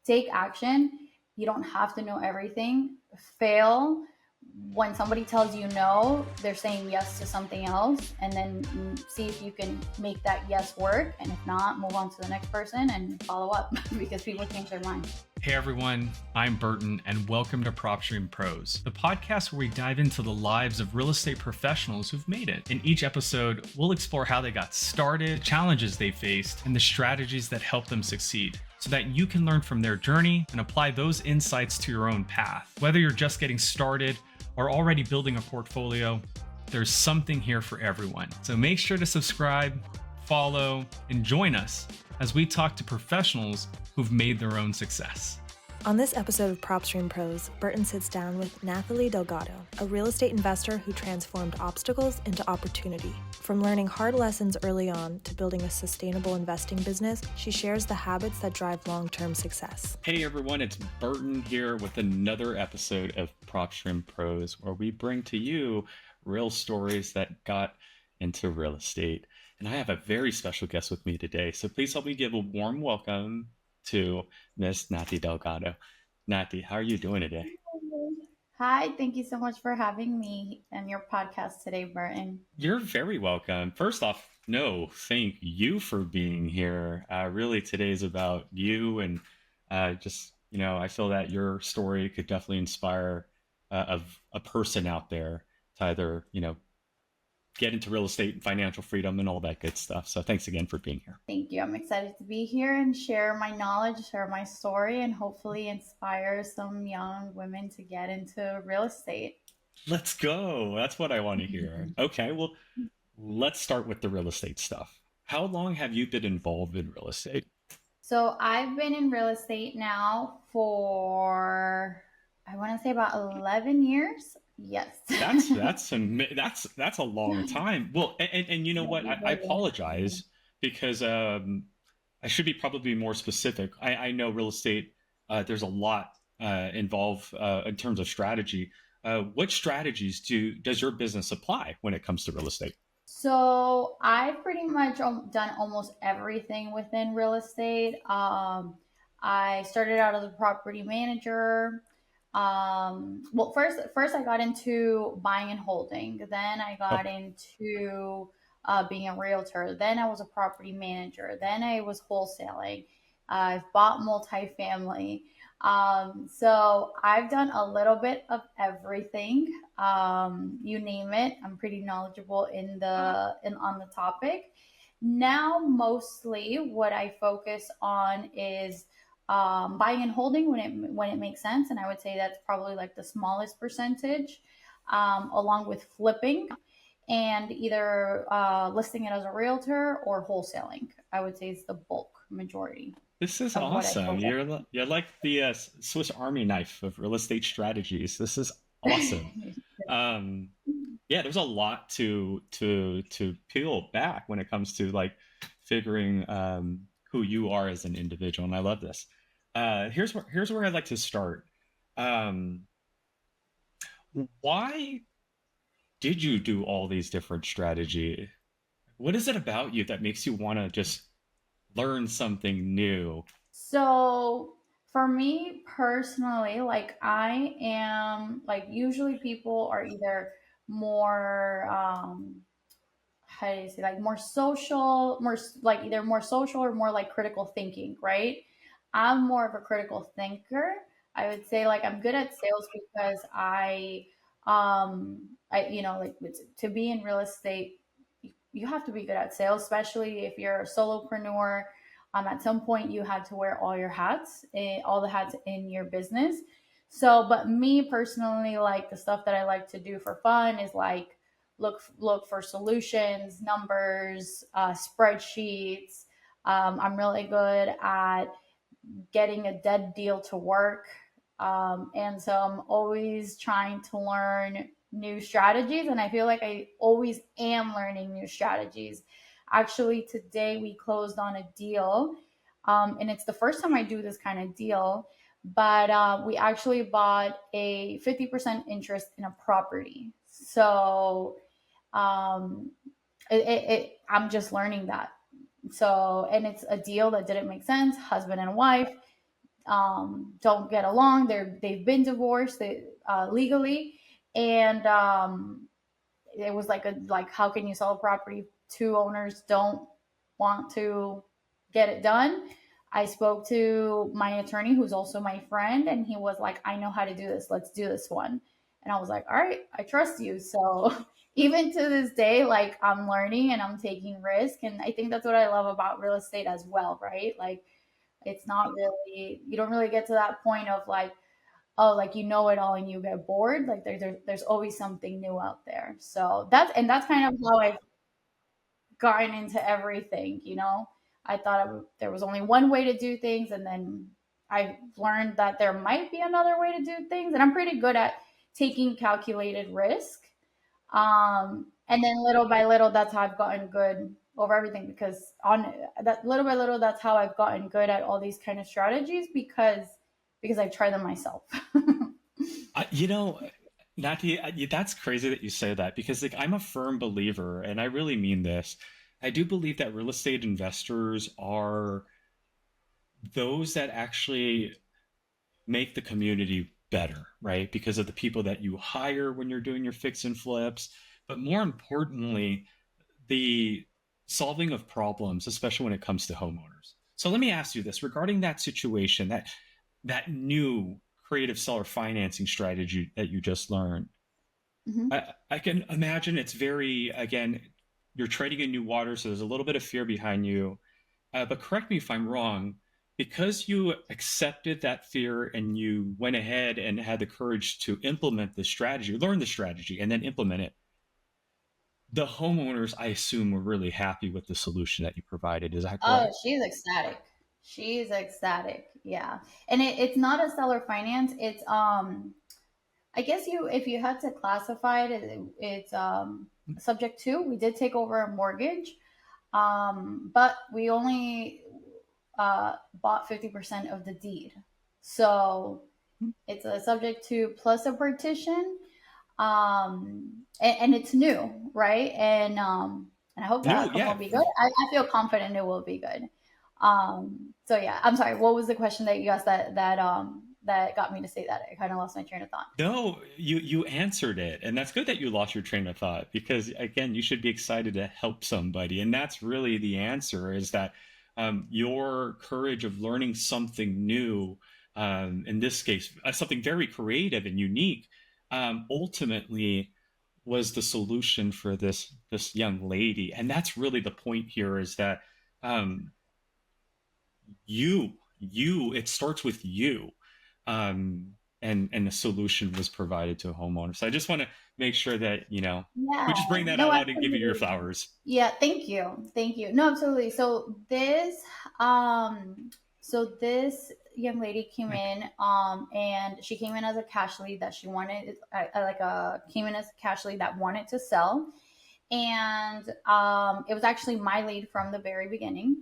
take action. You don't have to know everything. Fail. When somebody tells you no, they're saying yes to something else, and then see if you can make that yes work. And if not, move on to the next person and follow up because people change their mind. Hey everyone, I'm Burton, and welcome to PropStream Pros, the podcast where we dive into the lives of real estate professionals who've made it. In each episode, we'll explore how they got started, challenges they faced, and the strategies that helped them succeed, so that you can learn from their journey and apply those insights to your own path. Whether you're just getting started or already building a portfolio, there's something here for everyone. So make sure to subscribe, follow, and join us as we talk to professionals who've made their own success. On this episode of PropStream Pros, Burton sits down with Nathali Delgado, a real estate investor who transformed obstacles into opportunity. From learning hard lessons early on to building a sustainable investing business, she shares the habits that drive long-term success. Hey everyone, it's Burton here with another episode of PropStream Pros, where we bring to you real stories that got into real estate. And I have a very special guest with me today, so please help me give a warm welcome to Miss Nathali Delgado. Nathi, how are you doing today? Hi, thank you so much for having me on your podcast today, Burton. You're very welcome. First off, no, thank you for being here. Really, today's about you, and I feel that your story could definitely inspire a person out there to either, get into real estate and financial freedom and all that good stuff. So thanks again for being here. Thank you. I'm excited to be here and share my knowledge, share my story, and hopefully inspire some young women to get into real estate. Let's go. That's what I want to hear. Okay, well, let's start with the real estate stuff. How long have you been involved in real estate? So I've been in real estate now for, I want to say about 11 years. Yes. That's a long time. Well, and you know what? I apologize because I should be probably more specific. I know real estate. There's a lot involved in terms of strategy. What strategies does your business apply when it comes to real estate? So I've pretty much done almost everything within real estate. I started out as a property manager. Well, first I got into buying and holding. Then I got into being a realtor. Then I was a property manager. Then I was wholesaling. I've bought multifamily. So I've done a little bit of everything. You name it. I'm pretty knowledgeable on the topic. Now, mostly what I focus on is buying and holding when it makes sense, and I would say that's probably like the smallest percentage, along with flipping and either listing it as a realtor or wholesaling. I would say it's the bulk majority. This is awesome. You're like the Swiss Army knife of real estate strategies. This is awesome. Yeah, there's a lot to peel back when it comes to like figuring who you are as an individual, and I love this. Here's where I'd like to start. Why did you do all these different strategy? What is it about you that makes you want to just learn something new? So for me personally, like I am like usually people are either more how do you say, like more social, more like either more social or more like critical thinking, right? I'm more of a critical thinker. I would say like I'm good at sales because like to be in real estate, you have to be good at sales, especially if you're a solopreneur. At some point, you had to wear all your hats, all the hats in your business. So, but me personally, like the stuff that I like to do for fun is like look for solutions, numbers, spreadsheets. I'm really good at getting a dead deal to work. And so I'm always trying to learn new strategies. And I feel like I always am learning new strategies. Actually, today we closed on a deal. And it's the first time I do this kind of deal. But we actually bought a 50% interest in a property. So I'm just learning that. So, and it's a deal that didn't make sense, husband and wife. don't get along. They've been divorced legally, and it was like how can you sell a property? Two owners don't want to get it done. I spoke to my attorney, who's also my friend, and he was like, I know how to do this. Let's do this one. And I was like, all right, I trust you. So even to this day, like I'm learning and I'm taking risk. And I think that's what I love about real estate as well, right? Like it's not really, you don't really get to that point of like, oh, like you know it all and you get bored. Like there's always something new out there. So that's kind of how I've gotten into everything. I thought there was only one way to do things, and then I learned that there might be another way to do things, and I'm pretty good at taking calculated risk. And then little by little, that's how I've gotten good over everything, because on that little by little, that's how I've gotten good at all these kind of strategies, because I try them myself. You know, Nati, that's crazy that you say that because like I'm a firm believer, and I really mean this. I do believe that real estate investors are those that actually make the community better, right? Because of the people that you hire when you're doing your fix and flips, but more importantly, the solving of problems, especially when it comes to homeowners. So let me ask you this regarding that situation, that new creative seller financing strategy that you just learned. Hmm. I can imagine it's very, again, you're trading in new water, so there's a little bit of fear behind you. But correct me if I'm wrong, because you accepted that fear and you went ahead and had the courage to implement the strategy, learn the strategy, and then implement it, the homeowners, I assume, were really happy with the solution that you provided. Is that Oh, correct? she's ecstatic. She's ecstatic. Yeah. And it's not a seller finance. It's I guess you if you had to classify it's subject to. We did take over a mortgage. But we only bought 50% of the deed. So it's a subject to plus a partition. And it's new, right? And I hope the No, outcome will yeah. be good. I feel confident it will be good. So yeah, I'm sorry. What was the question that you asked that got me to say that? I kind of lost my train of thought. No, you answered it. And that's good that you lost your train of thought because again, you should be excited to help somebody. And that's really the answer is that your courage of learning something new, in this case, something very creative and unique, ultimately was the solution for this young lady. And that's really the point here is that um, it starts with you, um, and the solution was provided to a homeowner. So I just want to make sure that Yeah. we just bring that No, out loud and give you your absolutely. flowers. Yeah, thank you. Thank you. No, absolutely. Um so this young lady came in and she came in as a cash lead that she wanted like a came in as a cash lead that wanted to sell. And it was actually my lead from the very beginning.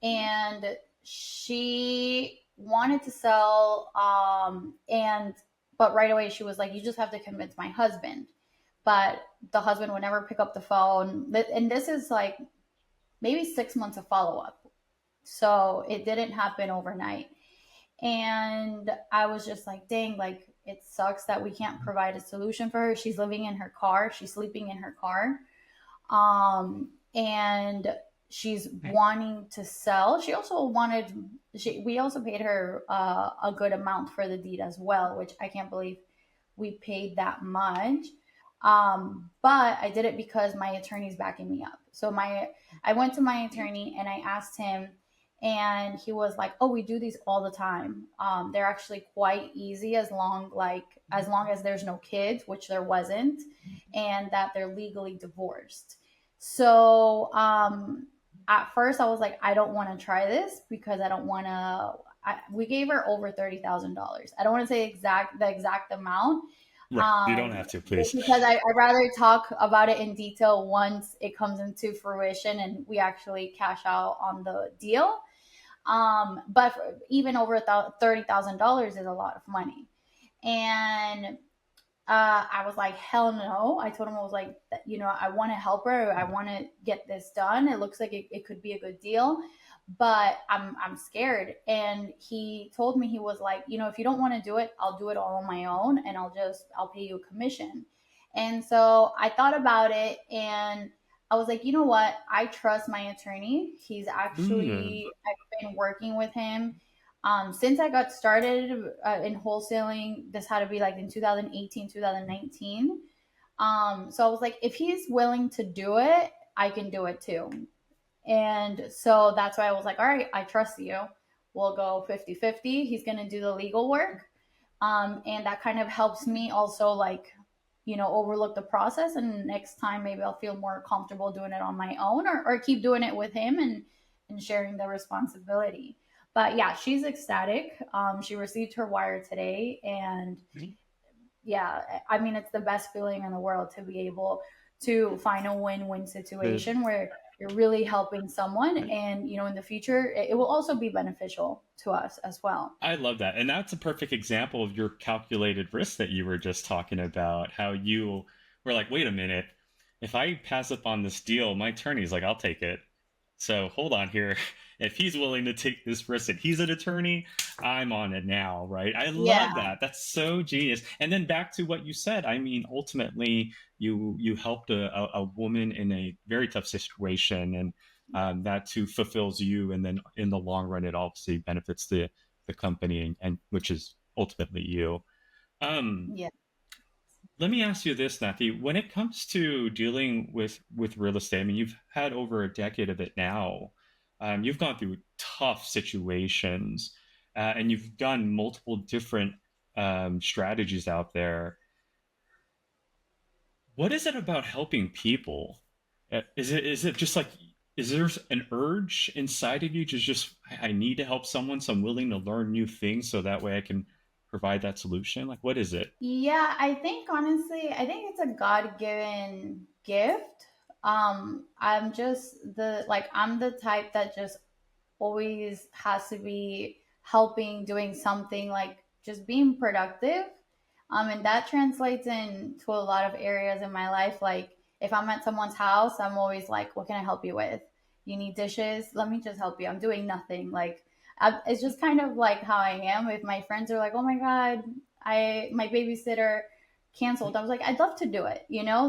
And she wanted to sell and but right away she was like, you just have to convince my husband. But the husband would never pick up the phone. And this is like maybe 6 months of follow up. So it didn't happen overnight. And I was just like, dang, like it sucks that we can't provide a solution for her. She's living in her car, she's sleeping in her car. And she's wanting to sell. She also wanted, we also paid her a good amount for the deed as well, which I can't believe we paid that much. But I did it because my attorney's backing me up. I went to my attorney and I asked him, and he was like, "Oh, we do these all the time. They're actually quite easy as long as there's no kids, which there wasn't, and that they're legally divorced." So at first, I was like, "I don't want to try this because I don't want to." We gave her over $30,000. I don't want to say the exact amount, Right. You don't have to, just please. because I'd rather talk about it in detail once it comes into fruition and we actually cash out on the deal. But even over $30,000 is a lot of money. And I was like, hell no. I told him, I was like, I want to help her. I want to get this done. It looks like it could be a good deal. but I'm scared. And he told me, he was like, if you don't want to do it, I'll do it all on my own, and I'll pay you a commission. And so I thought about it, and I was like, you know what? I trust my attorney. Mm. I've been working with him since I got started in wholesaling. This had to be like in 2018, 2019. So I was like, if he's willing to do it, I can do it too. And so that's why I was like, all right, I trust you. We'll go 50-50. He's going to do the legal work. And that kind of helps me also, like, overlook the process. And next time, maybe I'll feel more comfortable doing it on my own, or keep doing it with him, and sharing the responsibility. But yeah, she's ecstatic. She received her wire today. And yeah, I mean, it's the best feeling in the world to be able to find a win-win The, situation where you're really helping someone, and in the future it will also be beneficial to us as well. I love that. And that's a perfect example of your calculated risk that you were just talking about, how you were like, wait a minute, if I pass up on this deal, my attorney's like, I'll take it. So hold on here. If he's willing to take this risk and he's an attorney, I'm on it now, right? I love Yeah. that. That's so genius. And then back to what you said. I mean, ultimately, you helped a woman in a very tough situation, and that too fulfills you. And then in the long run, it obviously benefits the company, and which is ultimately you. Um, Yeah. Let me ask you this, Nathi. When it comes to dealing with real estate, I mean, you've had over a decade of it now. You've gone through tough situations, and you've done multiple different strategies out there. What is it about helping people? Is it just like, is there an urge inside of you to just, I need to help someone, so I'm willing to learn new things so that way I can provide that solution? Like, what is it? Yeah, I think honestly, I think it's a God-given gift. I'm the type that just always has to be helping, doing something, like just being productive. And that translates into a lot of areas in my life. Like if I'm at someone's house, I'm always like, what can I help you with? You need dishes? Let me just help you. I'm doing nothing. Like it's just kind of like how I am. If my friends are like, oh my God, my babysitter canceled, I was like, I'd love to do it.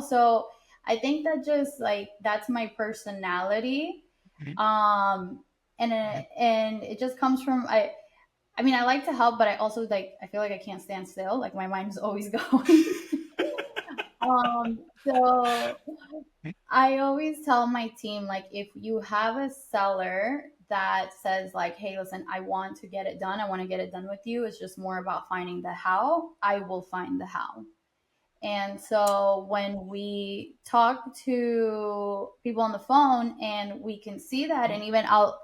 So I think that just like that's my personality. um and it just comes from I mean, I like to help, but I also like, I feel like I can't stand still, like my mind is always going. So I always tell my team, like, if you have a seller that says like, hey, listen, I want to get it done, I want to get it done with you, it's just more about finding the how, I will find the how. And so when we talk to people on the phone and we can see that, and even I'll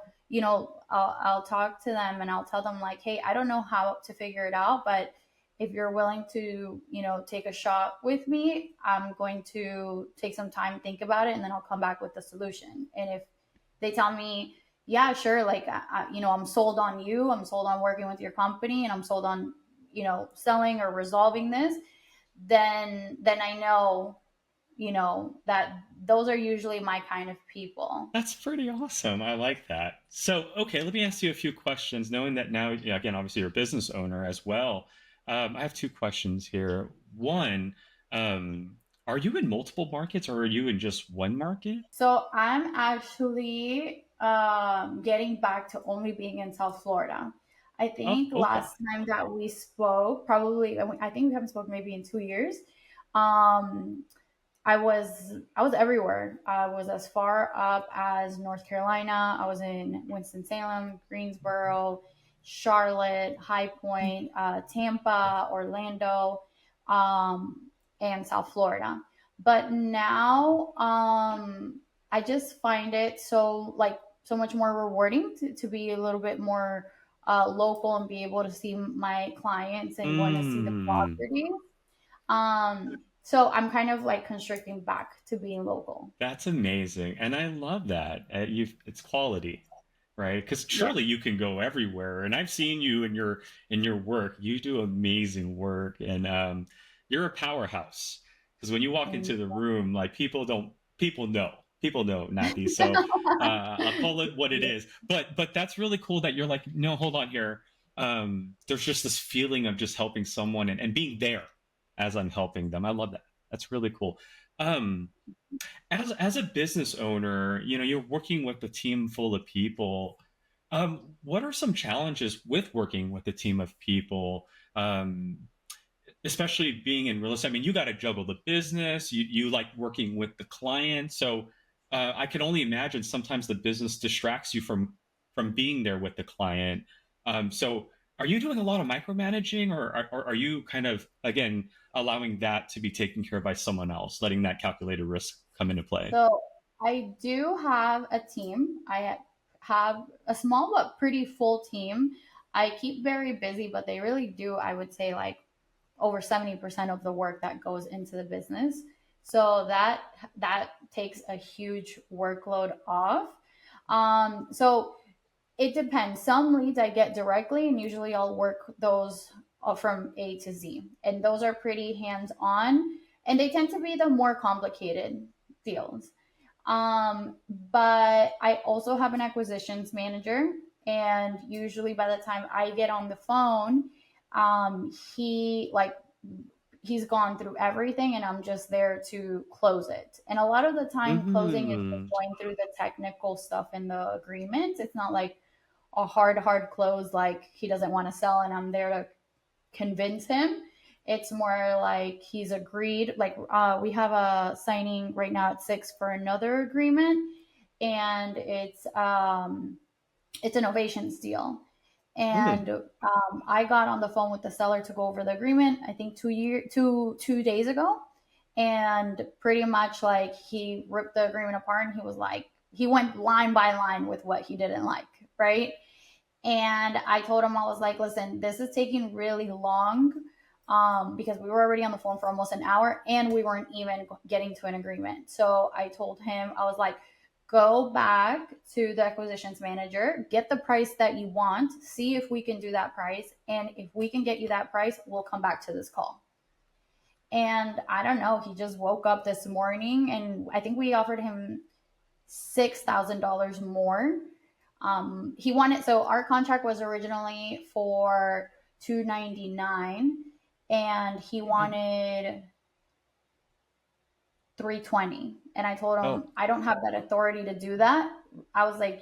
talk to them and I'll tell them like, hey, I don't know how to figure it out, but if you're willing to, take a shot with me, I'm going to take some time, think about it, and then I'll come back with the solution. And if they tell me, yeah, sure, like, I'm sold on you, I'm sold on working with your company, and I'm sold on, selling or resolving this, then I know, that those are usually my kind of people. That's pretty awesome. I like that. So, okay, let me ask you a few questions. Knowing that now, yeah, again, obviously you're a business owner as well. I have two questions here. One, um, are you in multiple markets or are you in just one market? So I'm actually getting back to only being in South Florida. I Oh, think okay. last time that we spoke, probably, I think we haven't spoken maybe in 2 years. Um, I was everywhere. I was as far up as North Carolina. I was in Winston Salem, Greensboro, Charlotte, High Point, Tampa, Orlando, and South Florida. But now, I just find it so much more rewarding to be a little bit more local, and be able to see my clients and going to see the Mm, property. So I'm kind of like constricting back to being local. that's amazing. And I love that. It's quality, right? Because Yeah. surely you can go everywhere. And I've seen you in your work. You do amazing work, and you're a powerhouse. Because when you walk into And the room, like people know. People know Nathy, so I'll call it what it is. But that's really cool that you're like, no, hold on here. There's just this feeling of just helping someone and being there as I'm helping them. I love that. That's really cool. Um, as a business owner, you're working with a team full of people. What are some challenges with working with a team of people? Um, Especially being in real estate. I mean, you got to juggle the business. You like working with the client, so I can only imagine sometimes the business distracts you from being there with the client. So, are you doing a lot of micromanaging, or are you kind of again allowing that to be taken care of by someone else, letting that calculated risk come into play? So I do have a team. I have a small but pretty full team. I keep very busy, but they really do, I would say, like over 70% of the work that goes into the business. So that takes a huge workload off. So it depends. Some leads I get directly, and usually I'll work those from A to Z. And those are pretty hands on, and they tend to be the more complicated deals. But I also have an acquisitions manager, and usually by the time I get on the phone, he like he's gone through everything, and I'm just there to close it. And a lot of the time, closing is just Hmm. going through the technical stuff in the agreement. It's not like a hard close, like he doesn't want to sell, and I'm there to convince him. It's more like he's agreed. Like we have a signing right now at 6 for another agreement, and it's an ovations deal. Hmm. And I got on the phone with the seller to go over the agreement. I think 2 days ago, and pretty much like he ripped the agreement apart, and he was like he went line by line with what he didn't like, right? And I told him, I was like, listen, this is taking really long, because we were already on the phone for almost an hour and we weren't even getting to an agreement. So I told him, I was like, go back to the acquisitions manager, get the price that you want, see if we can do that price. And if we can get you that price, we'll come back to this call. And I don't know, he just woke up this morning, and I think we offered him $6,000 more. He wanted, so our contract was originally for 299, and he Okay. wanted 320. And I told him Oh. I don't have that authority to do that. I was like,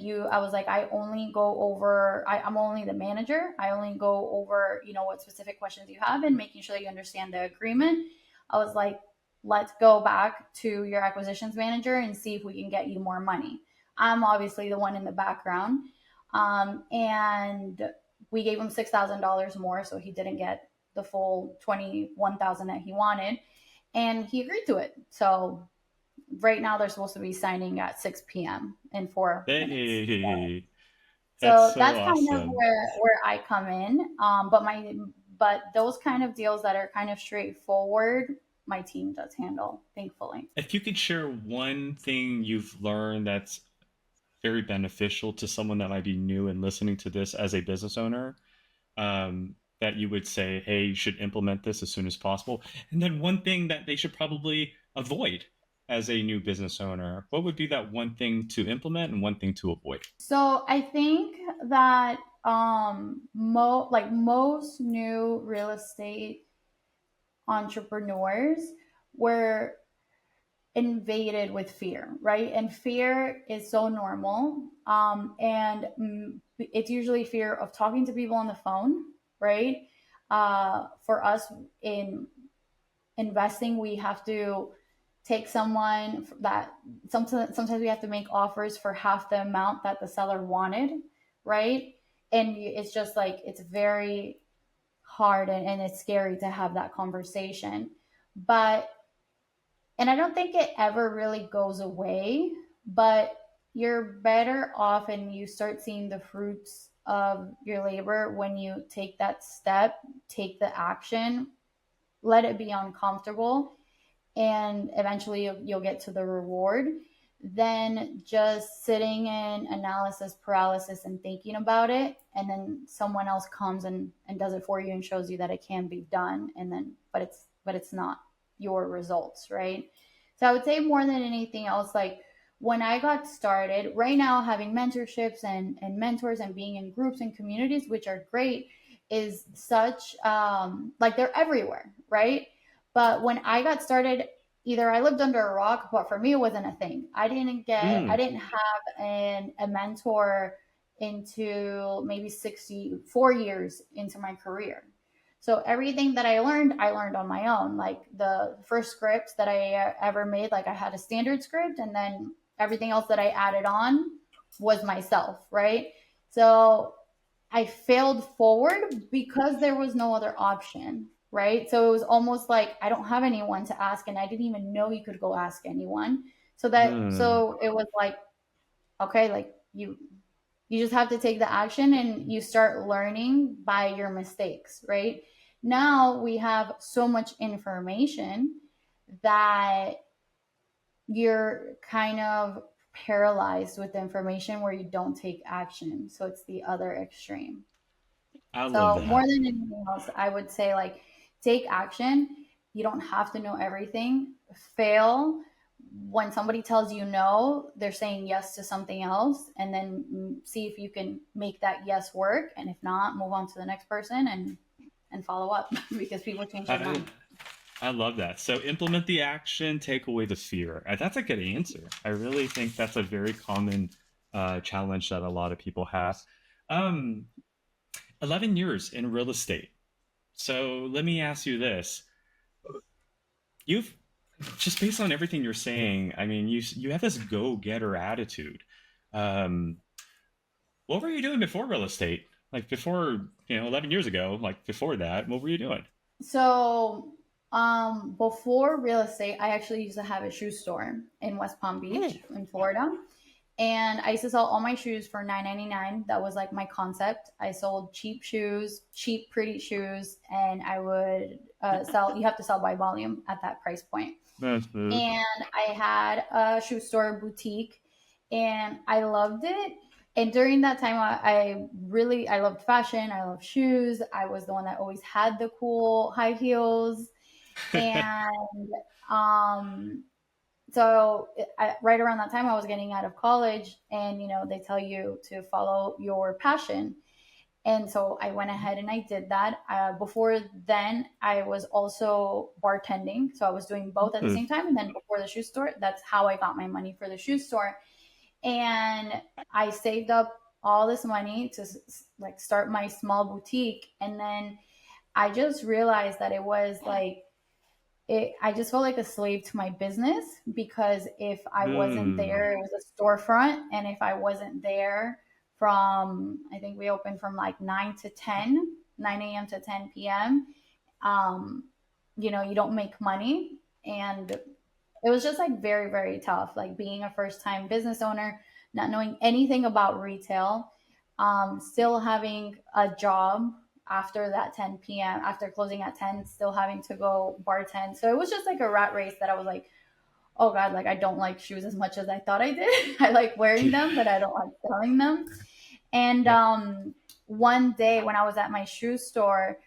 I only go over, I'm only the manager. I only go over, what specific questions you have and making sure that you understand the agreement. I was like, let's go back to your acquisitions manager and see if we can get you more money. I'm obviously the one in the background. And we gave him $6,000 more. So he didn't get the full 21,000 that he wanted. And he agreed to it. So right now they're supposed to be signing at 6 p.m. in 4 minutes. Hey, that's So so that's kind of awesome. where I come in. But those kind of deals that are kind of straightforward, my team does handle, thankfully. If you could share one thing you've learned that's very beneficial to someone that might be new and listening to this as a business owner, that you would say, hey, you should implement this as soon as possible. And then one thing that they should probably avoid as a new business owner, what would be that one thing to implement and one thing to avoid? So I think that like most new real estate entrepreneurs were invaded with fear, right? And fear is so normal. And it's usually fear of talking to people on the phone, right? For us in investing, we have to take someone that sometimes we have to make offers for half the amount that the seller wanted, right? And it's just like, it's very hard, and it's scary to have that conversation. But and I don't think it ever really goes away, but you're better off and you start seeing the fruits of your labor when you take that step, take the action, let it be uncomfortable, and eventually you'll get to the reward. Then just sitting in analysis paralysis and thinking about it, and then someone else comes and does it for you and shows you that it can be done, and then but it's not your results, right? So I would say more than anything else, like when I got started, right now having mentorships and mentors and being in groups and communities, which are great, is such like they're everywhere, right? But when I got started, either I lived under a rock, but for me it wasn't a thing. I Mm, didn't have a mentor into maybe 64 years into my career. So everything that I learned on my own. Like the first scripts that I ever made, like I had a standard script, and then everything else that I added on was myself, right? So I failed forward because there was no other option, right? So it was almost like I don't have anyone to ask, and I didn't even know you could go ask anyone. mm. So it was like, okay, like you just have to take the action and you start learning by your mistakes, right? Now we have so much information that you're kind of paralyzed with the information where you don't take action. So it's the other extreme. I love So more that. than anything else, I would say like take action. You don't have to know everything. Fail when somebody tells you no, they're saying yes to something else, and then see if you can make that yes work. And if not, move on to the next person and follow up because people change their I mind. I love that. So implement the action, take away the fear. That's a good answer. I really think that's a very common challenge that a lot of people have. Um, 11 years in real estate. So let me ask you this. You've just based on everything you're saying, I mean, you have this go-getter attitude. Um, what were you doing before real estate? Like before, 11 years ago, like before that, what were you doing? So before real estate, I actually used to have a shoe store in West Palm Oh, Beach in Florida. And I used to sell all my shoes for $9.99. That was like my concept. I sold cheap shoes, cheap, pretty shoes, and I would sell. You have to sell by volume at that price point. that's smooth. And I had a shoe store boutique, and I loved it. And during that time, I loved fashion. I loved shoes. I was the one that always had the cool high heels, and um, right around that time I was getting out of college, and they tell you to follow your passion, and so I went ahead and I did that. Before then I was also bartending, so I was doing both at the same time. And then before the shoe store, that's how I got my money for the shoe store. And I saved up all this money to like start my small boutique, and then I just realized that it was like I just felt like a slave to my business, because if I wasn't Mm. there, it was a storefront. And if I wasn't there I think we opened from like 9 to 10, 9 a.m. to 10 p.m., um, you don't make money. And it was just like very, very tough, like being a first time business owner, not knowing anything about retail, still having a job after that 10 p.m., after closing at 10, still having to go bartend. So it was just like a rat race that I was like, oh God, like I don't like shoes as much as I thought I did. I like wearing them, but I don't like selling them. And Yeah. one day when I was at my shoe store,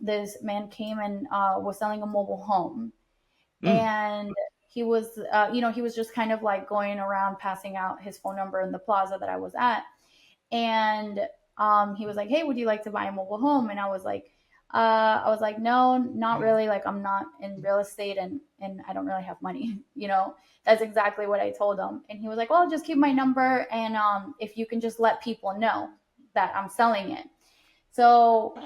this man came and was selling a mobile home. Mm. And he was just kind of like going around passing out his phone number in the plaza that I was at. And he was like, "Hey, would you like to buy a mobile home?" And I was like, "No, not really. Like, I'm not in real estate, and I don't really have money." That's exactly what I told him. And he was like, "Well, just keep my number, and if you can just let people know that I'm selling it." So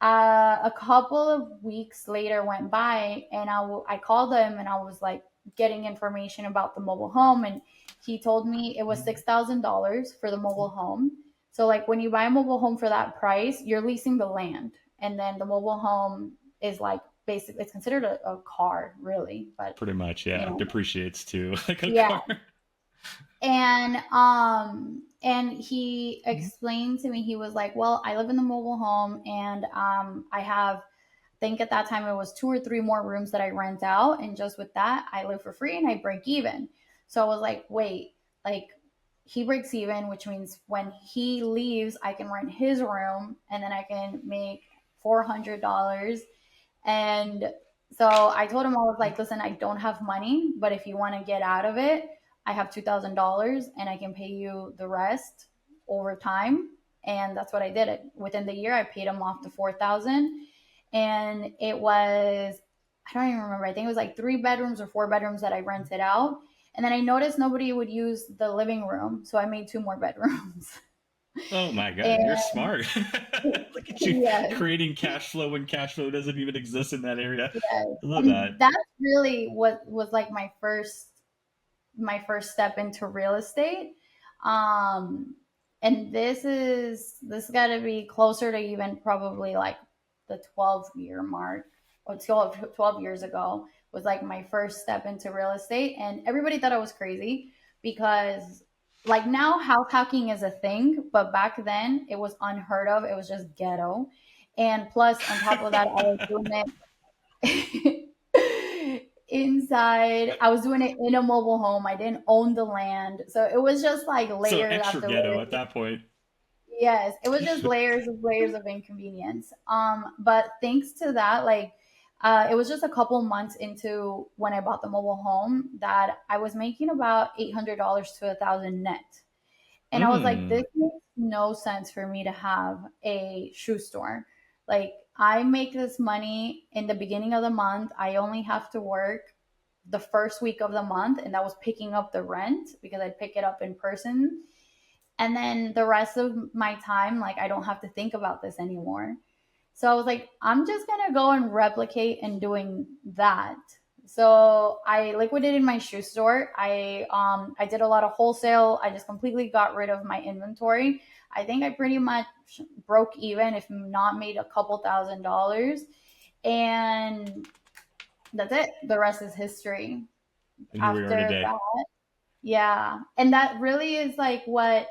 a couple of weeks later went by, and I called him and I was like getting information about the mobile home, and he told me it was $6,000 for the mobile home. So like when you buy a mobile home for that price, you're leasing the land, and then the mobile home is like basically it's considered a car, really, but Pretty much, you yeah. know, Depreciates too, like a yeah. car. And he explained to me, he was like, "Well, I live in the mobile home, and I have, I think at that time it was 2 or 3 more rooms that I rent out, and just with that I live for free and I break even." So I was like, wait, like he breaks even, which means when he leaves I can rent his room and then I can make $400. And So I told him, I was like, listen, I don't have money, but if you want to get out of it, I have $2,000 and I can pay you the rest over time. And that's what I did. It within the year, I paid him off the 4,000, and it was, I don't even remember. I think it was like 3 bedrooms or 4 bedrooms that I rented out. And then I noticed nobody would use the living room, so I made 2 more bedrooms. Oh my God, you're And smart. Look at you yes, creating cash flow when cash flow doesn't even exist in that area. yes. I love that. And that's really what was like my first step into real estate. Um, and this got to be closer to even probably like the 12-year mark, or 12 years ago was like my first step into real estate. And everybody thought I was crazy because like now house hacking is a thing, but back then it was unheard of. It was just ghetto. And plus, on top of that, I was doing it inside. I was doing it in a mobile home. I didn't own the land. So it was just like So layers extra after ghetto layers. at that point. Yes, it was just layers of inconvenience. But thanks to that, like, it was just a couple months into when I bought the mobile home that I was making about $800 to 1,000 net. And I was like, Mm. this makes no sense for me to have a shoe store. Like, I make this money in the beginning of the month. I only have to work the first week of the month, and that was picking up the rent because I'd pick it up in person. And then the rest of my time, like, I don't have to think about this anymore. So I was like, I'm just gonna go and replicate and doing that. So I liquidated my shoe store. I did a lot of wholesale. I just completely got rid of my inventory. I think I pretty much broke even, if not made a couple $1,000s. And that's it. The rest is history. And here we are After today. that, yeah. And that really is like what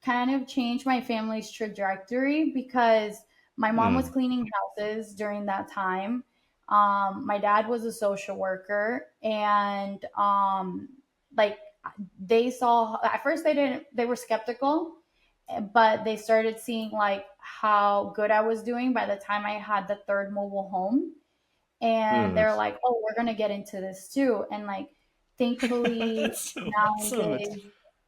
kind of changed my family's trajectory because my mom was Mm. cleaning houses during that time. My dad was a social worker, and like they saw at first they were skeptical, but they started seeing like how good I was doing by the time I had the third mobile home, and Mm. they're like, "Oh, we're gonna get into this too," and like thankfully That's so awesome. nowadays,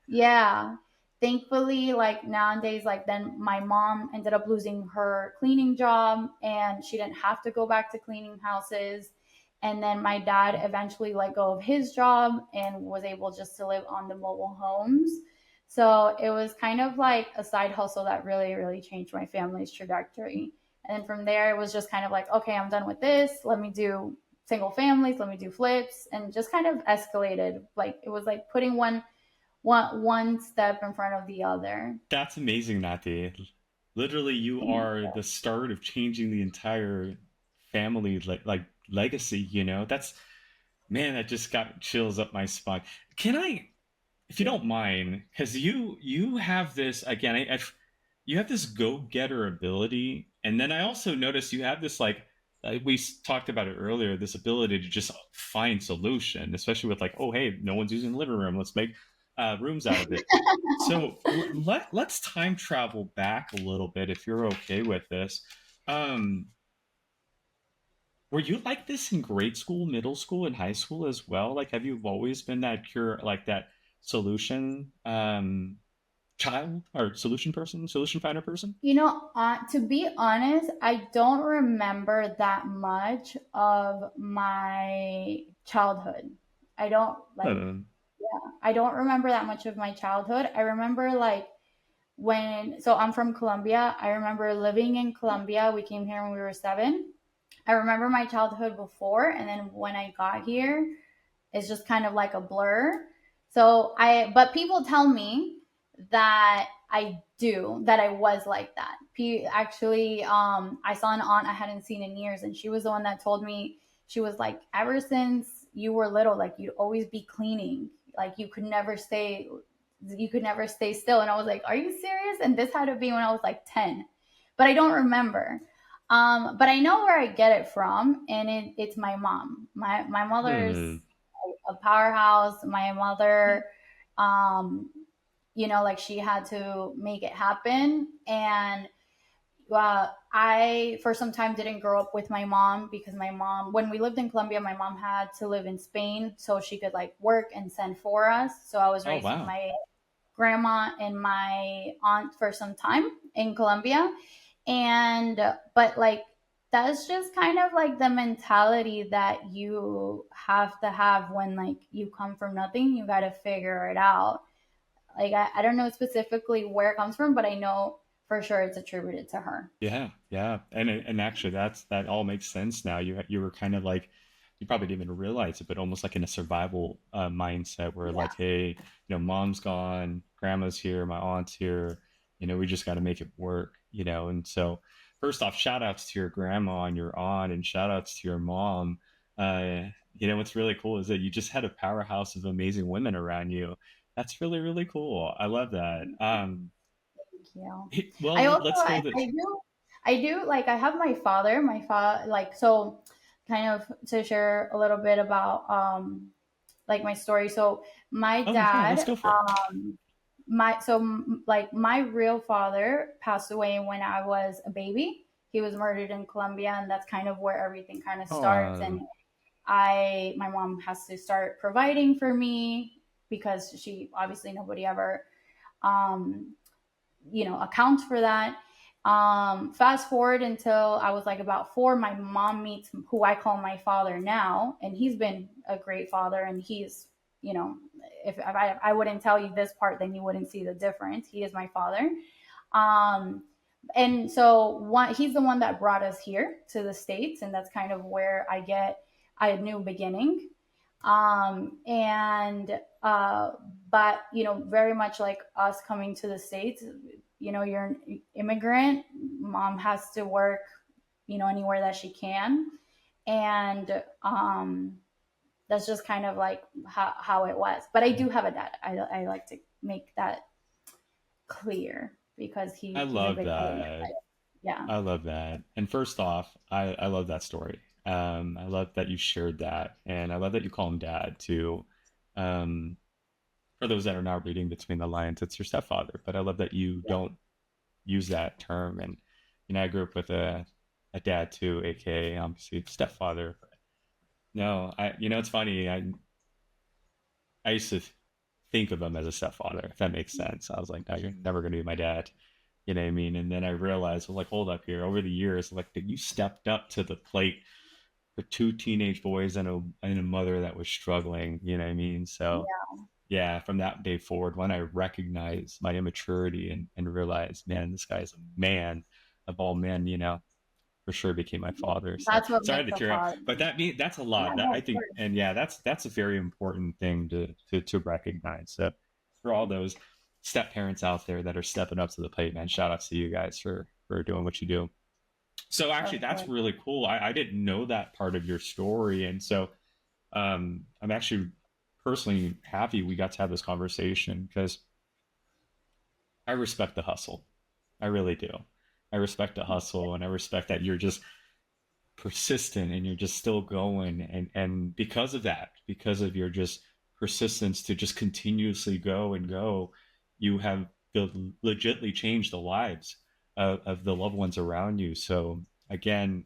yeah, thankfully like nowadays, like then my mom ended up losing her cleaning job and she didn't have to go back to cleaning houses, and then my dad eventually let go of his job and was able just to live on the mobile homes. So it was kind of like a side hustle that really changed my family's trajectory. And then from there, it was just kind of like, okay, I'm done with this. Let me do single families. Let me do flips, and just kind of escalated. Like it was like putting one step in front of the other. That's amazing, Nati. Literally, you are the start of changing the entire family like legacy, you know? That's man, that just got chills up my spine. Can I, if you don't mind, because you have this again, you have this go-getter ability, and then I also noticed you have this like talked about it earlier, this ability to just find solution, especially with like, oh hey, no one's using the living room, let's make rooms out of it. So let's time travel back a little bit if you're okay with this. Um, were you like this in grade school, middle school, and high school as well? Like, have you always been that cure, like that solution child or solution person, solution finder person? To be honest, I don't remember that much of my childhood. I don't like, Hmm. yeah, I don't remember that much of my childhood. I remember like so I'm from Colombia. I remember living in Colombia. We came here when we were 7. I remember my childhood before, and then when I got here, it's just kind of like a blur. But people tell me that that I was like that. Actually, I saw an aunt I hadn't seen in years, and she was the one that told me, she was like, ever since you were little, like you'd always be cleaning, like you could never stay still. And I was like, are you serious? And this had to be when I was like 10, but I don't remember. But I know where I get it from, and it's my mom. My mother's Hmm. a powerhouse. My mother, like she had to make it happen. And I for some time didn't grow up with my mom because my mom, when we lived in Colombia, my mom had to live in Spain so she could like work and send for us. So I was Oh, raised with wow. my grandma and my aunt for some time in Colombia. And, but like, that's just kind of like the mentality that you have to have when like you come from nothing. You got to figure it out. Like, I don't know specifically where it comes from, but I know for sure it's attributed to her. Yeah, yeah, and actually, that all makes sense now. You were kind of like, you probably didn't even realize it, but almost like in a survival mindset, where Yeah. like, hey, mom's gone, grandma's here, my aunt's here, we just got to make it work, And so, first off, shout outs to your grandma and your aunt, and shout outs to your mom. What's really cool is that you just had a powerhouse of amazing women around you. That's really, really cool. I love that. Thank you. I Well, also let's go this. I do like I have my father like so kind of to share a little bit about like my story. So my Oh yeah, let's dad go for it. like my real father passed away when I was a baby. He was murdered in Colombia, and that's kind of where everything kind of starts. Oh, And my mom has to start providing for me because she obviously nobody ever um accounts for that. Fast forward until I was like about 4, my mom meets who I call my father now, and he's been a great father. And he's, you know, if I wouldn't tell you this part, then you wouldn't see the difference. He is my father. Um, and so he's the one that brought us here to the States, and that's kind of where I get a new beginning. And but very much like us coming to the States, you're an immigrant. Mom has to work, anywhere that she can, and that's just kind of like how it was. But I do have a dad. I like to make that clear because I he's a love big part of my that. life. Yeah. I love that. And first off, I love that story. I love that you shared that, and I love that you call him dad too. Um, for those that are not reading between the lines, it's your stepfather. But I love that you don't use that term. And I grew up with a dad too, aka obviously stepfather. No, it's funny. I used to think of him as a stepfather, if that makes sense. I was like, no, you're never going to be my dad. You know what I mean? And then I realized, well, like, hold up here. Over the years, like, you stepped up to the plate for two teenage boys and a mother that was struggling. You know what I mean? So, yeah, from that day forward, when I recognized my immaturity and realized, man, this guy's a man of all men, for sure became my father. So That's what sorry makes to a tear up, father. but that's a Yeah, lot. That no, I of think, course. and yeah, that's a very important thing to recognize. So for all those step parents out there that are stepping up to the plate, man, shout out to you guys for doing what you do. So actually, Of that's course. really cool. I didn't know that part of your story, and so I'm actually personally happy we got to have this conversation because I respect the hustle. I really do. I respect the hustle, and I respect that you're just persistent and you're just still going, and because of that, because of your just persistence to just continuously go and go, you have legitly changed the lives of the loved ones around you. So again,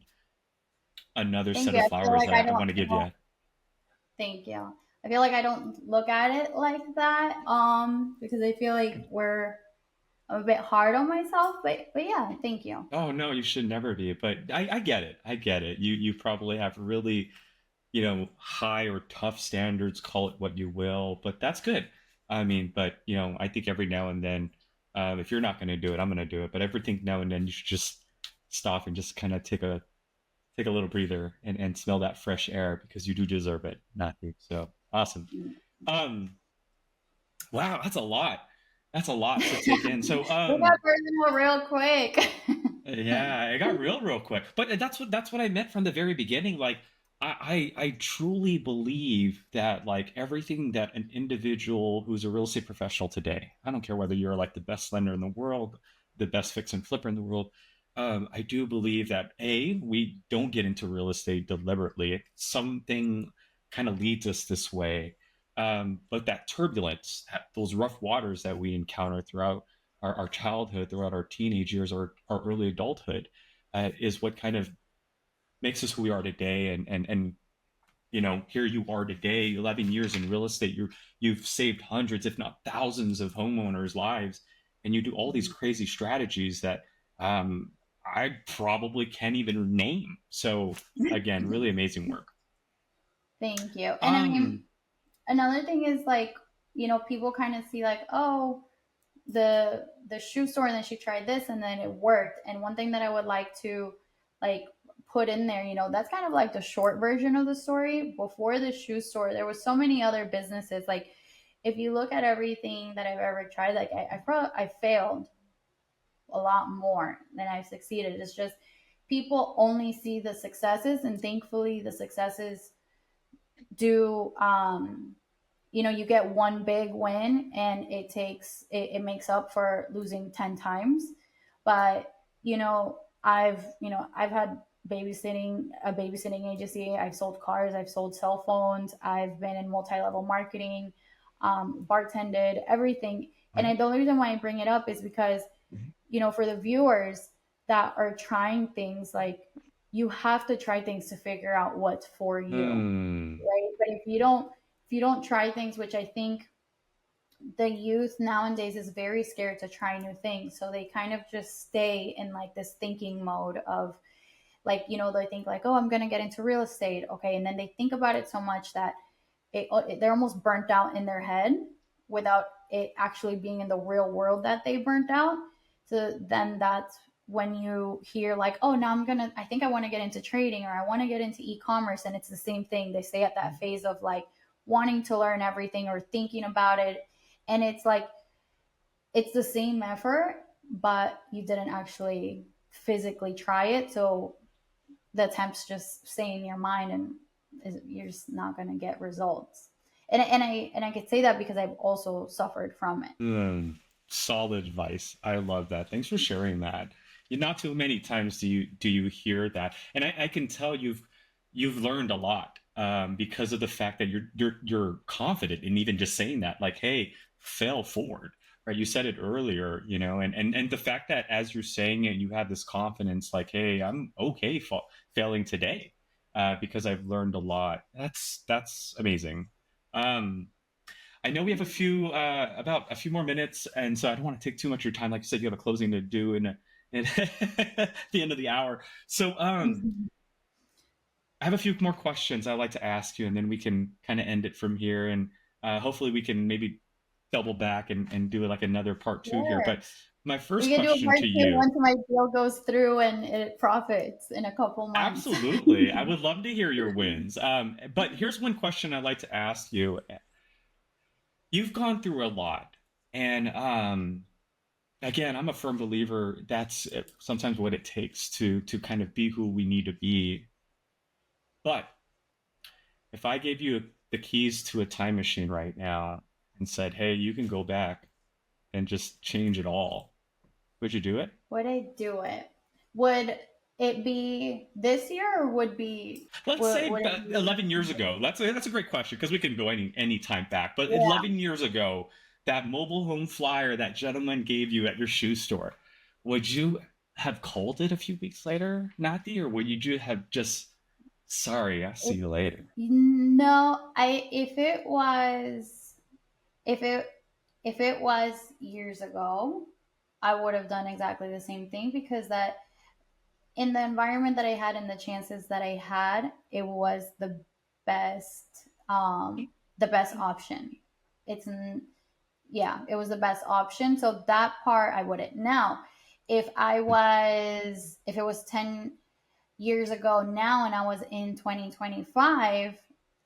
another Thank set you. of I feel flowers like that I want to give you. thank you. I feel like I don't look at it like that, because I feel like I'm a bit hard on myself. But yeah, thank you. Oh no, you should never be, but I get it. I get it. You probably have really, high or tough standards, call it what you will, but that's good. I mean, but I think every now and then, if you're not going to do it, I'm going to do it. But every think now and then, you should just stop and just kind of take a little breather and smell that fresh air because you do deserve it, Matthew. So awesome. Um, wow, that's a lot. That's a lot to take in. So We got personal real quick. yeah, it got real quick. But that's what I meant from the very beginning. Like I truly believe that like everything that an individual who's a real estate professional today, I don't care whether you're like the best lender in the world, the best fix and flipper in the world. I do believe that we don't get into real estate deliberately. Something kind of leads us this way. But that turbulence, those rough waters that we encounter throughout our childhood, throughout our teenage years, or our early adulthood, is what kind of makes us who we are today. And here you are today, 11 years in real estate. You've saved hundreds, if not thousands, of homeowners' lives, and you do all these crazy strategies that I probably can't even name. So again, really amazing work. Thank you. And I mean, Um, another thing is like, people kind of see like, oh, the shoe store, and then she tried this and then it worked. And one thing that I would like to like put in there, that's kind of like the short version of the story. Before the shoe store, there was so many other businesses. Like if you look at everything that I've ever tried, like I failed a lot more than I've succeeded. It's just people only see the successes, and thankfully the successes do you get one big win, and it makes up for losing 10 times. But I've had a babysitting agency. I've sold cars, I've sold cell phones, I've been in multi-level marketing, bartended, everything. And the only reason why I bring it up is because for the viewers that are trying things, like, you have to try things to figure out what's for you, hmm. right? But if you don't try things, which I think the youth nowadays is very scared to try new things, so they kind of just stay in like this thinking mode of, like, they think like, oh, I'm going to get into real estate, okay, and then they think about it so much that they're almost burnt out in their head without it actually being in the real world that they burnt out. So then that's when you hear like, oh, now I think I want to get into trading, or I want to get into e-commerce. And it's the same thing. They stay at that phase of like wanting to learn everything or thinking about it. And it's like, it's the same effort, but you didn't actually physically try it. So the attempts just stay in your mind, and you're just not going to get results. And I could say that because I've also suffered from it. Solid advice. I love that. Thanks for sharing that. Not too many times do you hear that, and I can tell you've learned a lot, because of the fact that you're confident in even just saying that. Like, hey, fail forward, right? You said it earlier, and the fact that as you're saying it, you have this confidence, like, hey, I'm okay failing today, because I've learned a lot. That's amazing. Um, I know we have about a few more minutes, and so I don't want to take too much of your time. Like you said, you have a closing to do in at the end of the hour. So I have a few more questions I'd like to ask you, and then we can kind of end it from here. And hopefully we can maybe double back and do like another part two here. Sure. But my We first can do a question part to two you, once my deal goes through and it profits in a couple months. absolutely, I would love to hear your wins. But here's one question I'd like to ask you. You've gone through a lot, and again, I'm a firm believer that's sometimes what it takes to kind of be who we need to be. But if I gave you the keys to a time machine right now and said, "Hey, you can go back and just change it all," would you do it? Would I do it? Would it be this year, or Let's say would it about be? 11 years ago. That's a great question because we can go any time back. But Yeah. 11 years ago, that mobile home flyer that gentleman gave you at your shoe store, would you have called it a few weeks later, Nathi, or would you have just, sorry, I'll see If, you later? no, I if it if it was years ago, I would have done exactly the same thing, because that in the environment that I had and the chances that I had, it was best the best option. It's Yeah, it was the best option. So that part I wouldn't. Now, if it was 10 years ago now and I was in 2025,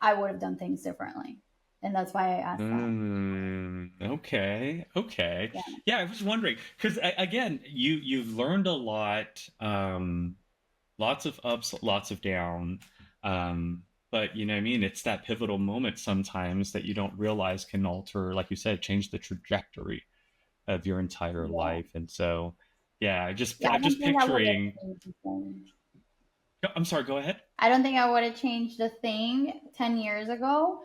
I would have done things differently. And that's why I asked that. Okay, okay. Yeah. Yeah, I was wondering because again, you've learned a lot, lots of ups, lots of down, but you know what I mean. It's that pivotal moment sometimes that you don't realize can alter, like you said, change the trajectory of your entire Yeah. life. And so, yeah, Yeah, I I'm don't just think I would have picturing. changed the thing. I'm sorry. Go ahead. I don't think I would have changed a thing 10 years ago,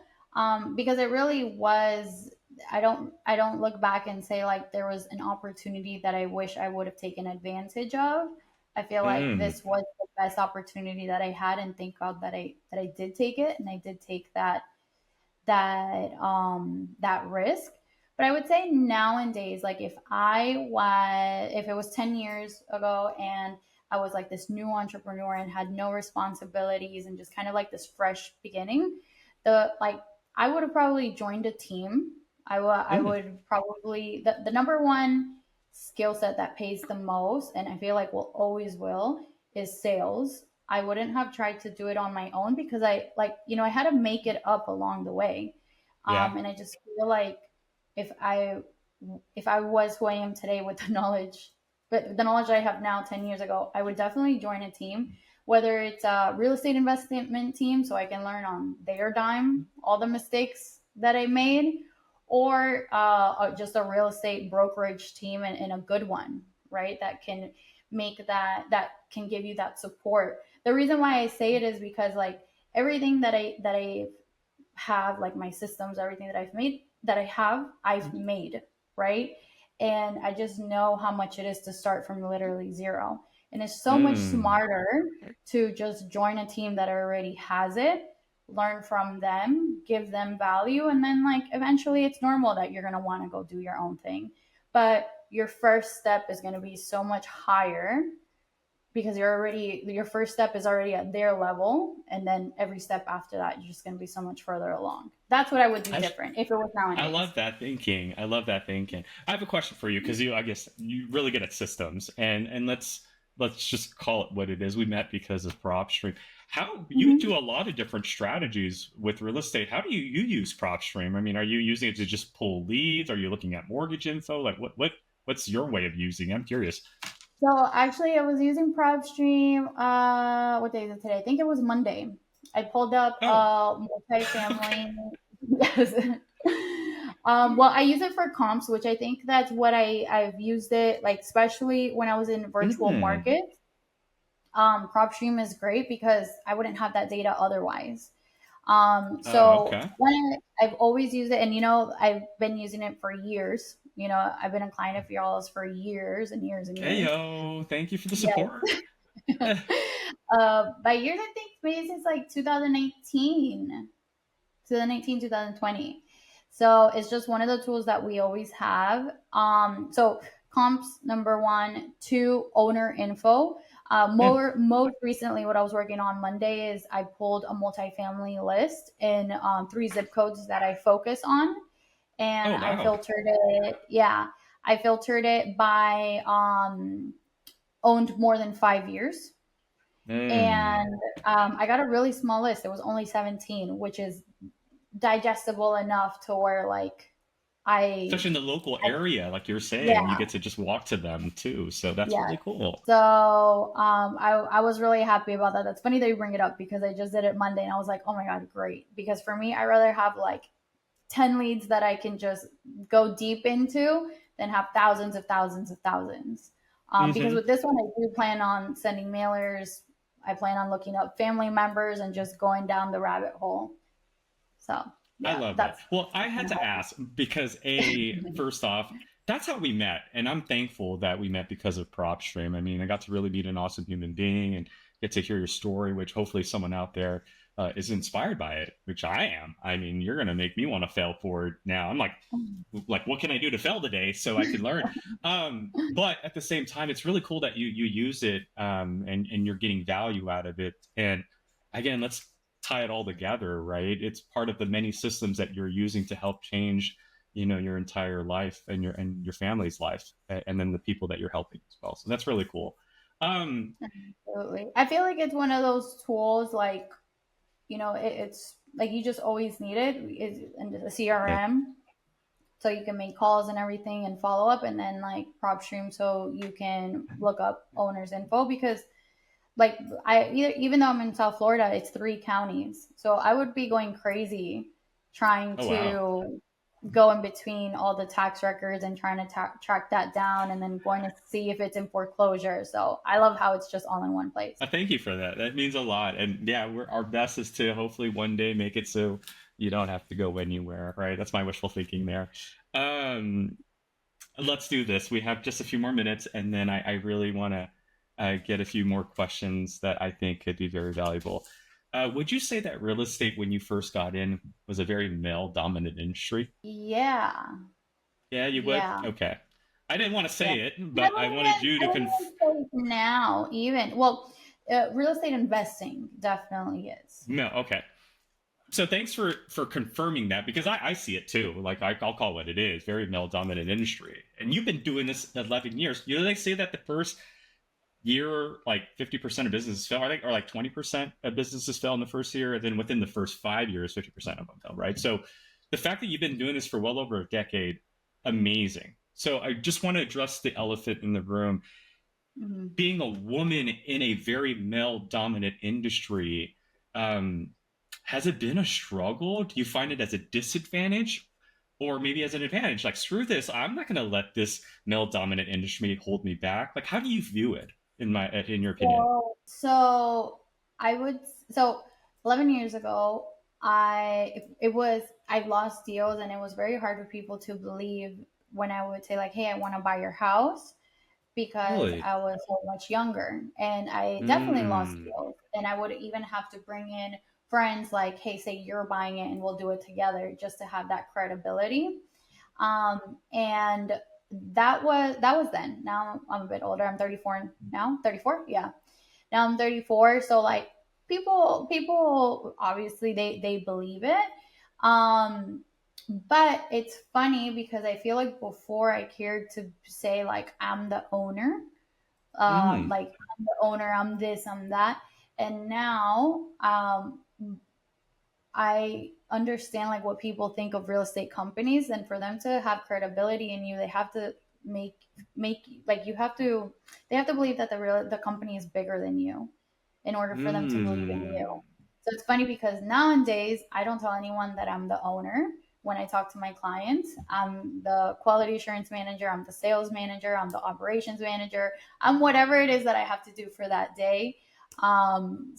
because it really was I don't look back and say like there was an opportunity that I wish I would have taken advantage of. I feel like Mm, this was the best opportunity that I had, and thank God that I did take it, and I did take that risk. But I would say nowadays, like if it was 10 years ago and I was like this new entrepreneur and had no responsibilities and just kind of like this fresh beginning, the like I would have probably joined a team. I mm, would probably the number one skill set that pays the most, and I feel like will always will, is sales. I wouldn't have tried to do it on my own because I had to make it up along the way. yeah. And I just feel like if I if I was who I am today with the knowledge I have now 10 years ago, I would definitely join a team, whether it's a real estate investment team so I can learn on their dime all the mistakes that I made, or just a real estate brokerage team and a good one, right? That can that can give you that support. The reason why I say it is because like everything that I have, like my systems, everything I've made, right? And I just know how much it is to start from literally zero. And it's so much Mm. smarter to just join a team that already has it, learn from them, give them value, and then like eventually it's normal that you're going to want to go do your own thing. But your first step is going to be so much higher because your first step is already at their level, and then every step after that you're just going to be so much further along. That's what I would do I different if it was I nowadays. love that thinking. I love that thinking. I have a question for you because I guess you're really good at systems, and let's just call it what it is. We met because of PropStream. How you Mm-hmm. do a lot of different strategies with real estate. How do you use PropStream? I mean, are you using it to just pull leads? Are you looking at mortgage info? Like what's your way of using it? I'm curious. So actually I was using PropStream, what day is it today? I think it was Monday. I pulled up Oh, okay. multifamily. Yes. Well, I use it for comps, which I think that's what I've used it, like especially when I was in virtual Mm. markets. PropStream is great because I wouldn't have that data otherwise. Oh, So okay. I've always used it, and I've been using it for years. I've been a client of y'all's for years and years and Hey years. yo, thank you for the support. Yes. Eh, By years, I think maybe since like 2018, 2018, 2020. So it's just one of the tools that we always have. So comps number one, two, owner info. mm. Most recently, what I was working on Monday is I pulled a multifamily list in three zip codes that I focus on, and Oh I wow. filtered it. Yeah, I filtered it by owned more than 5 years, Mm. and I got a really small list. It was only 17, which is digestible enough to where like I, Especially in the local I area, like you're saying, you yeah, get to just walk to them too. So that's yeah. really cool. So I was really happy about that. That's funny that you bring it up because I just did it Monday and I was like, oh my god, great. Because for me, I rather have like 10 leads that I can just go deep into than have thousands of thousands of thousands. Because Hmm. with this one, I do plan on sending mailers. I plan on looking up family members and just going down the rabbit hole. So I yeah, love that. that's Well, I had to ask because first off, that's how we met, and I'm thankful that we met because of PropStream. I mean, I got to really meet an awesome human being and get to hear your story, which hopefully someone out there is inspired by it, which I am. I mean, you're gonna make me want to fail forward now. I'm like, what can I do to fail today so I can learn? But at the same time, it's really cool that you use it and you're getting value out of it. And again, let's tie it all together, right? It's part of the many systems that you're using to help change, your entire life and your family's life, and then the people that you're helping as well. So that's really cool. Um, absolutely. I feel like it's one of those tools, like it's like you just always need it. Is in the yeah. CRM, so you can make calls and everything and follow up, and then like PropStream, so you can look up owners info because like even though I'm in South Florida, it's 3 counties, so I would be going crazy trying Oh wow. to go in between all the tax records and trying to track that down and then going to see if it's in foreclosure. So I love how it's just all in one place. Thank you for that. That means a lot. And yeah, our best is to hopefully one day make it so You don't have to go anywhere, right? That's my wishful thinking there. Um, let's do this. We have just a few more minutes, and then I really want to get a few more questions that I think could be very valuable. Would you say that real estate, when you first got in, was a very male-dominant industry? Yeah, Yeah, you would? yeah, Okay. I didn't want to yeah. say it, but I wanted you I to wouldn't even say now, even well, real estate investing definitely is. No, okay. So thanks for confirming that, because I see it too. Like I'll call it what it is, very male dominant industry. And you've been doing this 11 years. You know, they say that the first year, like 50% of businesses fail, I think, or like 20% of businesses fail in the first year. And then within the first 5 years, 50% of them fail, right? So the fact that you've been doing this for well over a decade, amazing. So I just want to address the elephant in the room. Mhm. Being a woman in a very male dominant industry, um, has it been a struggle? Do you find it as a disadvantage or maybe as an advantage? Like, screw this, I'm not going to let this male dominant industry hold me back. Like, how do you view it in your opinion? So I would so 11 years ago, it was I lost deals, and it was very hard for people to believe when I would say like, "Hey, I want to buy your house," because Really? I was so much younger, and I definitely lost Mm. deals, and I would even have to bring in friends like, "Hey, say you're buying it, and we'll do it together," just to have that credibility. And that was then. Now I'm a bit older. I'm 34 now. 34, yeah. Now I'm 34, so like people obviously they believe it. Um, but it's funny because I feel like before I cared to say like I'm the owner, Mm. like I'm the owner, I'm this, I'm that, and now I understand like what people think of real estate companies, and for them to have credibility in you, they have to make make like you have to they have to believe that the company is bigger than you in order for them to believe in Mm. you. So it's funny because nowadays I don't tell anyone that I'm the owner. When I talk to my clients, I'm the quality assurance manager, I'm the sales manager, I'm the operations manager, I'm whatever it is that I have to do for that day. And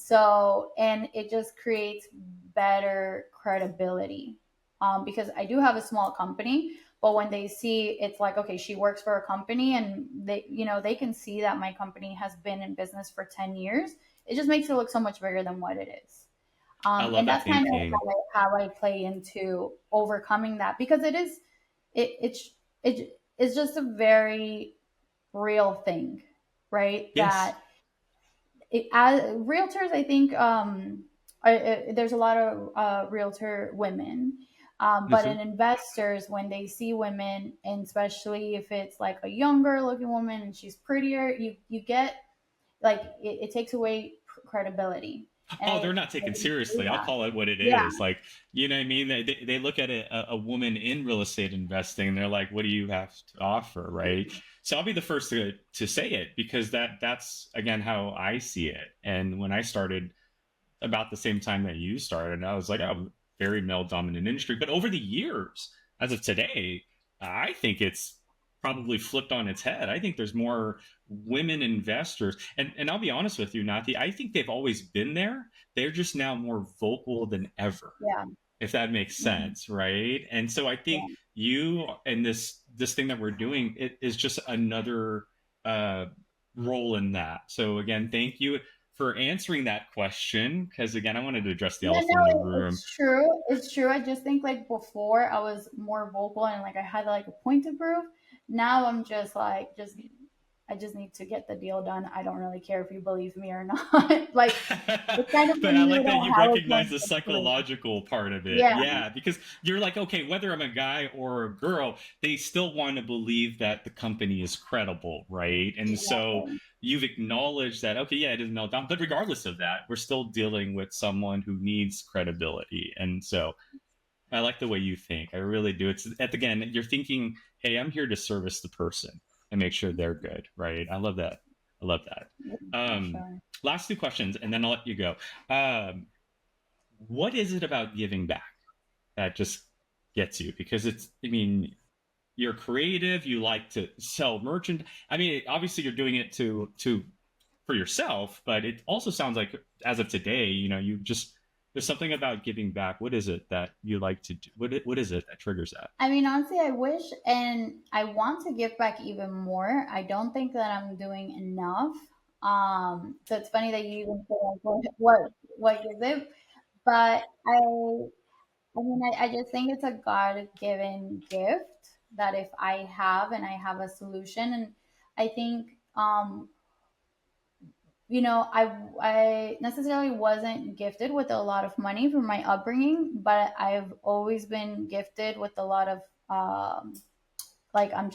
it just creates better credibility, because I do have a small company, but when they see it's like, okay, she works for a company, and they can see that my company has been in business for 10 years. It just makes it look so much bigger than what it is. I love And that that's kind of thinking. how I play into overcoming that, because it's just a very real thing, right? Yes. As realtors, I think, there's a lot of realtor women, but Mhm. in investors, when they see women, and especially if it's like a younger looking woman and she's prettier, you get like it takes away credibility, and Oh, they're not I taken think seriously. I'll yeah, call it what it yeah, is. Like, you know what I mean? They look at a woman in real estate investing and they're like, what do you have to offer? Right. So I'll be the first to say it, because that's again how I see it. And when I started about the same time that you started, I was like, oh, very male dominant industry. But over the years, as of today, I think it's probably flipped on its head. I think there's more women investors. And I'll be honest with you, Nati, I think they've always been there. They're just now more vocal than ever, yeah, if that makes yeah, sense, right? And so I think yeah. you and this thing that we're doing, it is just another uh, role in that. So again, thank you for answering that question, because again, I wanted to address the Yeah, elephant in the no, room. it's true. It's true. I just think like before I was more vocal, and like I had like a point to prove. Now I'm just like I just need to get the deal done. I don't really care if you believe me or not. Like it's kind of But when I you like that don't you have a recognize point the to prove. psychological part of it. Yeah, Yeah, because you're like, okay, whether I'm a guy or a girl, they still want to believe that the company is credible, right? And so exactly. you've acknowledged that, okay, yeah, it is meltdown. But regardless of that, we're still dealing with someone who needs credibility. And so I like the way you think. I really do. It's at the again, you're thinking, hey, I'm here to service the person and make sure they're good, right? I love that. I love that. Yeah, for Um, sure. last two questions, and then I'll let you go. What is it about giving back that just gets you? Because it's, I mean, you're creative. You like to sell merchant. I mean, obviously, you're doing it to for yourself, but it also sounds like, as of today, you know, you just There's something about giving back. What is it that you like to do? What is it that triggers that? I mean, honestly, I wish and I want to give back even more. I don't think that I'm doing enough. So it's funny that you even say like, what is it? But I mean, I just think it's a God given gift that if I have and I have a solution, and I think I necessarily wasn't gifted with a lot of money from my upbringing, but I've always been gifted with a lot of like I'm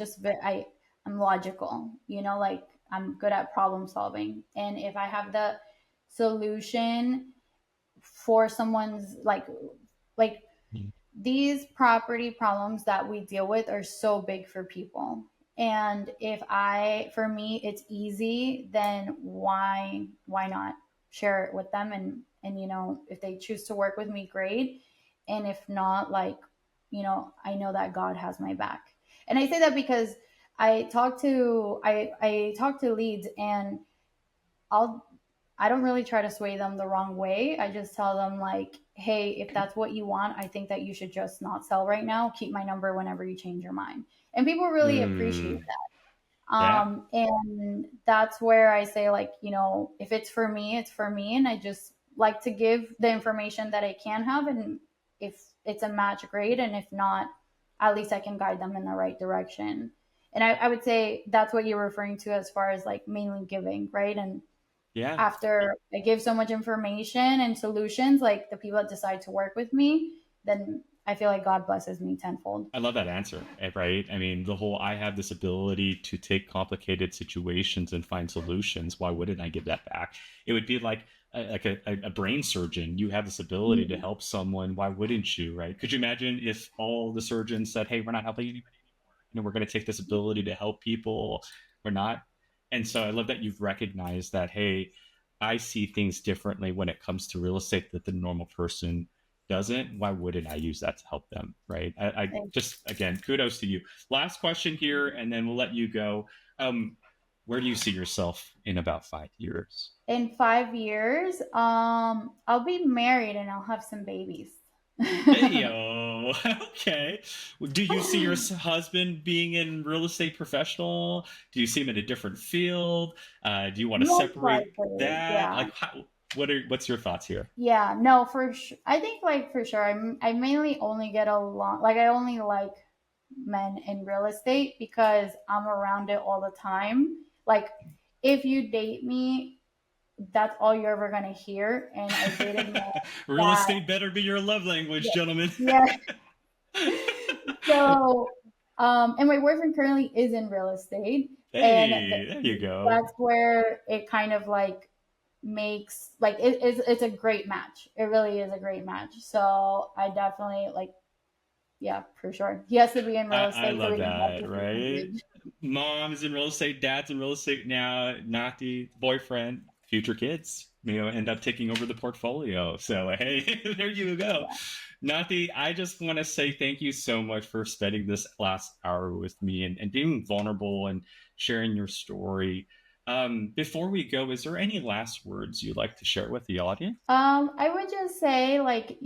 logical, like I'm good at problem solving, and if I have the solution for someone's like these property problems that we deal with are so big for people. And if for me, it's easy, then why not share it with them? And if they choose to work with me, great. And if not, like, I know that God has my back. And I say that because I talk to leads, and I'll I don't really try to sway them the wrong way. I just tell them like, "Hey, if that's what you want, I think that you should just not sell right now. Keep my number whenever you change your mind." And people really appreciate Mm, that. yeah. And that's where I say like, if it's for me, it's for me, and I just like to give the information that I can have, and if it's a match, great, and if not, at least I can guide them in the right direction. And I would say that's what you're referring to as far as like mainly giving, right? And Yeah. after I give so much information and solutions, like the people that decide to work with me, then I feel like God blesses me tenfold. I love that answer, right? I mean, the whole I have this ability to take complicated situations and find solutions. Why wouldn't I give that back? It would be like a brain surgeon. You have this ability to Mhm. help someone. Why wouldn't you, right? Could you imagine if all the surgeons said, "Hey, we're not helping anybody anymore. We're going to take this ability to help people. We're not." And so I love that you've recognized that. Hey, I see things differently when it comes to real estate that the normal person doesn't. Why wouldn't I use that to help them? Right. I just, again, kudos to you. Last question here, and then we'll let you go. Um, where do you see yourself in about 5 years? In 5 years, I'll be married and I'll have some babies. Hey, yo. Okay. Do you see your husband being in real estate professional? Do you see him in a different field? Do you want to Most separate likely, that? yeah. Like, what's your thoughts here? Yeah, no, I think like for sure. I mainly only get along, like I only like men in real estate because I'm around it all the time. Like if you date me, that's all you're ever gonna hear. And I dated men Real that, estate better be your love language, yeah, gentlemen. yeah. So, and my boyfriend currently is in real estate, and Hey, there you go. that's where it kind of like makes like it's a great match. It really is a great match. So I definitely like, yeah, for sure. He has to be in real I estate so love we can have that, the same right? mortgage. Mom's in real estate, dad's in real estate now, not the boyfriend, future kids, end up taking over the portfolio. So, hey, there you go. Nati, I just want to say thank you so much for spending this last hour with me and being vulnerable and sharing your story. Before we go, is there any last words you'd like to share with the audience? I would just say, like,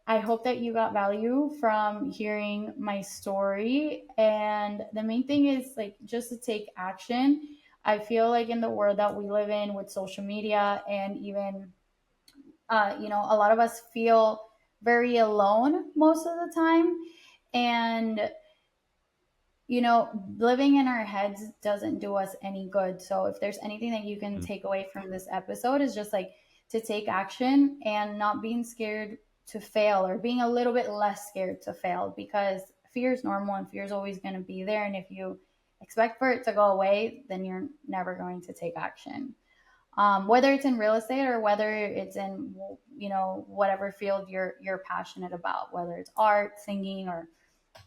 I hope that you got value from hearing my story. And the main thing is, like, just to take action. I feel like in the world that we live in with social media, and even, a lot of us feel very alone most of the time. And living in our heads doesn't do us any good. So if there's anything that you can Mm. take away from this episode, is just like to take action and not being scared to fail, or being a little bit less scared to fail, because fear is normal and fear is always going to be there. And if you expect for it to go away, then you're never going to take action. Whether it's in real estate or whether it's in whatever field you're passionate about, whether it's art, singing, or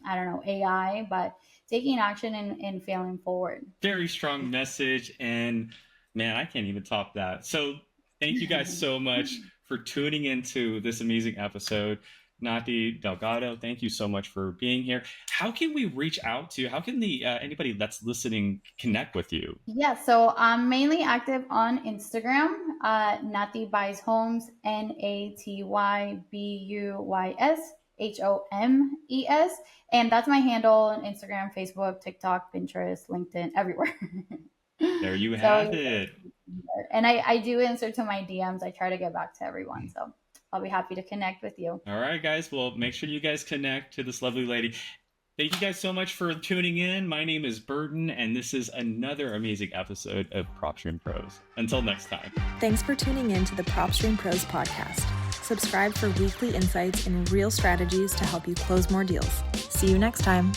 I don't know, AI, but taking action and failing forward. Very strong message. And man, I can't even top that. So thank you guys so much for tuning into this amazing episode. Nathali Delgado, thank you so much for being here. How can we reach out to, how can the anybody that's listening connect with you? Yeah, so I'm mainly active on Instagram. Nati Buys Homes, NatyBuysHomes, and that's my handle on Instagram, Facebook, TikTok, Pinterest, LinkedIn, everywhere. There you have So, it. and I do answer to my DMs. I try to get back to everyone, so I'll be happy to connect with you. All right, guys. Well, make sure you guys connect to this lovely lady. Thank you guys so much for tuning in. My name is Burton, and this is another amazing episode of PropStream Pros. Until next time. Thanks for tuning in to the PropStream Pros podcast. Subscribe for weekly insights and real strategies to help you close more deals. See you next time.